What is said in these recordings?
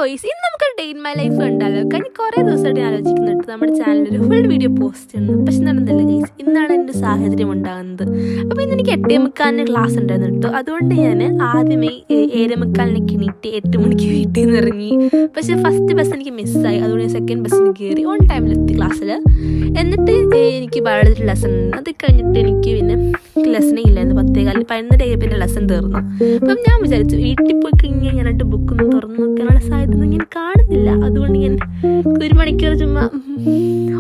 ഗോയ്സ്, ഇന്ന് നമുക്ക് day in my life ഉണ്ടല്ലോ. കഴിഞ്ഞ കുറേ ദിവസമായിട്ട് ഞാൻ ആലോചിക്കുന്നുണ്ട് നമ്മുടെ ചാനലിൽ ഒരു ഫുൾ വീഡിയോ പോസ്റ്റ് ചെയ്യുന്നു. പക്ഷെ നടന്നില്ല ഗൈസ്. ഇന്നാണ് എൻ്റെ സാഹചര്യം ഉണ്ടാകുന്നത്. അപ്പോൾ ഇന്ന് എനിക്ക് 8:45 ക്ലാസ് ഉണ്ടായിരുന്നു കേട്ടോ. അതുകൊണ്ട് ഞാൻ ആദ്യമേ 7:45 എണീറ്റ് 8 മണിക്ക് വീട്ടിൽ നിന്ന് ഇറങ്ങി. പക്ഷേ ഫസ്റ്റ് ബസ് എനിക്ക് മിസ്സായി. അതുകൊണ്ട് സെക്കൻഡ് ബസ്സിന് കയറി ഓൺ ടൈമിലെത്തി ക്ലാസ്സിൽ. എന്നിട്ട് എനിക്ക് ബയോളജി ലെസൺ ഉണ്ട്. അത് കഴിഞ്ഞിട്ട് എനിക്ക് പിന്നെ ലെസനേ ഇല്ലായിരുന്നു. 10:15 11 പിന്നെ ലെസൺ തീർന്നു. അപ്പം ഞാൻ വിചാരിച്ചു വീട്ടിൽ പോയി കഴിഞ്ഞാൽ ഞാനായിട്ട് ബുക്കൊന്നും തുറന്നു നോക്കാനുള്ള സാധ്യത ഞാൻ കാണുന്നില്ല. അതുകൊണ്ട് ഞാൻ 1 മണിക്കൂർ ചുമ്മാ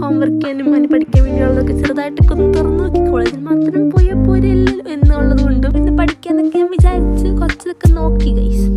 ഹോംവർക്ക് ചെയ്യാനും അതിന് പഠിക്കാൻ വേണ്ടിയുള്ളതൊക്കെ ചെറുതായിട്ടൊക്കെ ഒന്ന് തുറന്നു നോക്കി കോളേജിൽ മാത്രം പോയാൽ പോരല്ലോ എന്നുള്ളത് കൊണ്ടും പിന്നെ പഠിക്കാന്നൊക്കെ ഞാൻ വിചാരിച്ച് കുറച്ചതൊക്കെ നോക്കി ഗൈസ്.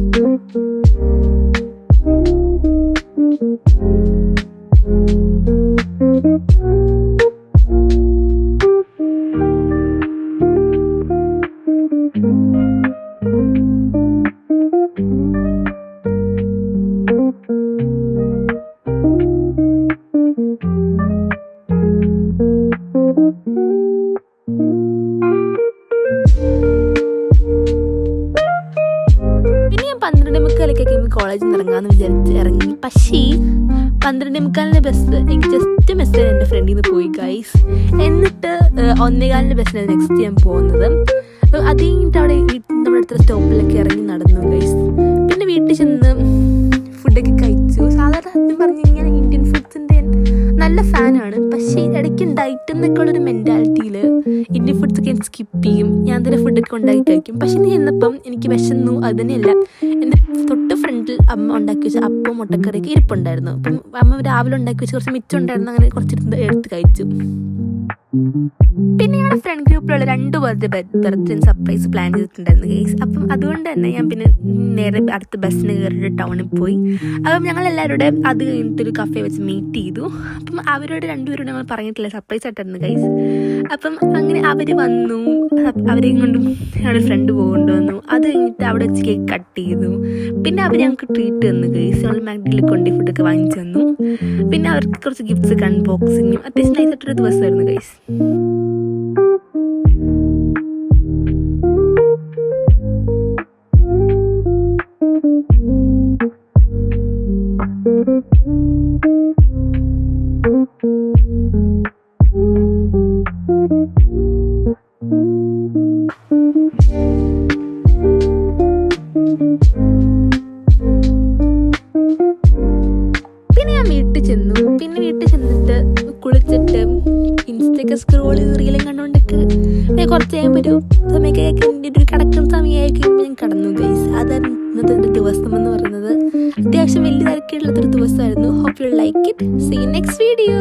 പിന്നെ ഞാൻ 12:45 കോളേജിൽ നിന്ന് ഇറങ്ങാമെന്ന് വിചാരിച്ച് ഇറങ്ങി. പക്ഷേ 12:45 ബസ് എനിക്ക് ജസ്റ്റ് മെസ്സേജ് എൻ്റെ ഫ്രണ്ടിൽ നിന്ന് പോയി ഗൈസ്. എന്നിട്ട് 1:15 ബസ്സിനാണ് നെക്സ്റ്റ് ഞാൻ പോകുന്നത്. അത് കഴിഞ്ഞിട്ട് അവിടെ നമ്മുടെ അടുത്ത സ്റ്റോപ്പിലൊക്കെ ഇറങ്ങി നടന്നു ഗൈസ്. പിന്നെ വീട്ടിൽ ചെന്ന് ഫുഡൊക്കെ കഴിച്ചു. സാധാരണ സത്യം പറഞ്ഞു കഴിഞ്ഞാൽ ഇന്ത്യൻ ഫുഡ്സിൻ്റെ നല്ല ഫാനാണ്. പക്ഷേ ഇടയ്ക്ക് ഡയറ്റ് എന്നൊക്കെ ഉള്ളൊരു മെൻറ്റാലിറ്റിയിൽ ഇന്ത്യൻ ഫുഡ്സൊക്കെ ഞാൻ സ്കിപ്പ് ചെയ്യും. ഞാൻ തന്നെ ഫുഡൊക്കെ ഉണ്ടാക്കി കഴിക്കും. പക്ഷേ നീ ചെന്നപ്പം എനിക്ക് വിശന്നു. അത് തന്നെയല്ല, എൻ്റെ തൊട്ട് ഫ്രണ്ടിൽ അമ്മ ഉണ്ടാക്കി വെച്ച അപ്പം മുട്ടക്കറിയൊക്കെ ഇരിപ്പുണ്ടായിരുന്നു. അപ്പം അമ്മ രാവിലെ ഉണ്ടാക്കി വെച്ച് കുറച്ച് മിച്ചം ഉണ്ടായിരുന്നു. അങ്ങനെ കുറച്ചെടുത്ത് എടുത്ത് കഴിച്ചു. പിന്നെ ഞങ്ങളുടെ ഫ്രണ്ട് ഗ്രൂപ്പിലുള്ള 2 പേരുടെ ബർത്ത്ഡേ സർപ്രൈസ് പ്ലാൻ ചെയ്തിട്ടുണ്ടായിരുന്നു ഗൈസ്. അപ്പം അതുകൊണ്ട് തന്നെ ഞാൻ പിന്നെ നേരെ അടുത്ത ബസ്സിന് കയറിയിട്ട് ടൗണിൽ പോയി. അപ്പം ഞങ്ങളെല്ലാവരുടെ അത് കഴിഞ്ഞിട്ടൊരു കഫേ വെച്ച് മീറ്റ് ചെയ്തു. അപ്പം അവരോട് 2 പേരോട് ഞങ്ങൾ പറഞ്ഞിട്ടില്ല, സർപ്രൈസ് ആയിട്ടായിരുന്നു ഗൈസ്. അപ്പം അങ്ങനെ അവർ വന്നു. അവരെയും കൊണ്ടും ഞങ്ങളുടെ ഫ്രണ്ട് കൊണ്ടുവന്നു. അത് കഴിഞ്ഞിട്ട് അവിടെ വെച്ച് കേക്ക് കട്ട് ചെയ്തു. പിന്നെ അവർ ഞങ്ങൾക്ക് ട്രീറ്റ് തന്നു ഗൈസ്. ഞങ്ങൾ മാഗ്ഡിയിൽ കൊണ്ട് ഫുഡൊക്കെ വാങ്ങിച്ചു തന്നു. പിന്നെ അവർക്ക് കുറച്ച് ഗിഫ്റ്റ്സ് ഒക്കെ അൺബോക്സിങ്ങും അത്യാവശ്യം നൈസായിട്ടൊരു ദിവസമായിരുന്നു ഗൈസ്. പിന്നെ വീട്ടിൽ ചെന്നിട്ട് കുളിച്ചിട്ട് ഇൻസ്റ്റയൊക്കെ സ്ക്രോൾ ചെയ്ത് റീലും കണ്ടുകൊണ്ടൊക്കെ കുറച്ച് കഴിയുമ്പോൾ ഒരു സമയമൊക്കെ ഒരു കിടക്കുന്ന സമയമായിരിക്കും ഞാൻ കിടന്നു ഗൈസ്. അതായിരുന്നു ഇന്നത്തെ എൻ്റെ ദിവസം എന്ന് പറയുന്നത്. അത്യാവശ്യം വലിയ തിരക്കുള്ളൊരു ദിവസമായിരുന്നു. Hope you like it. See you next video.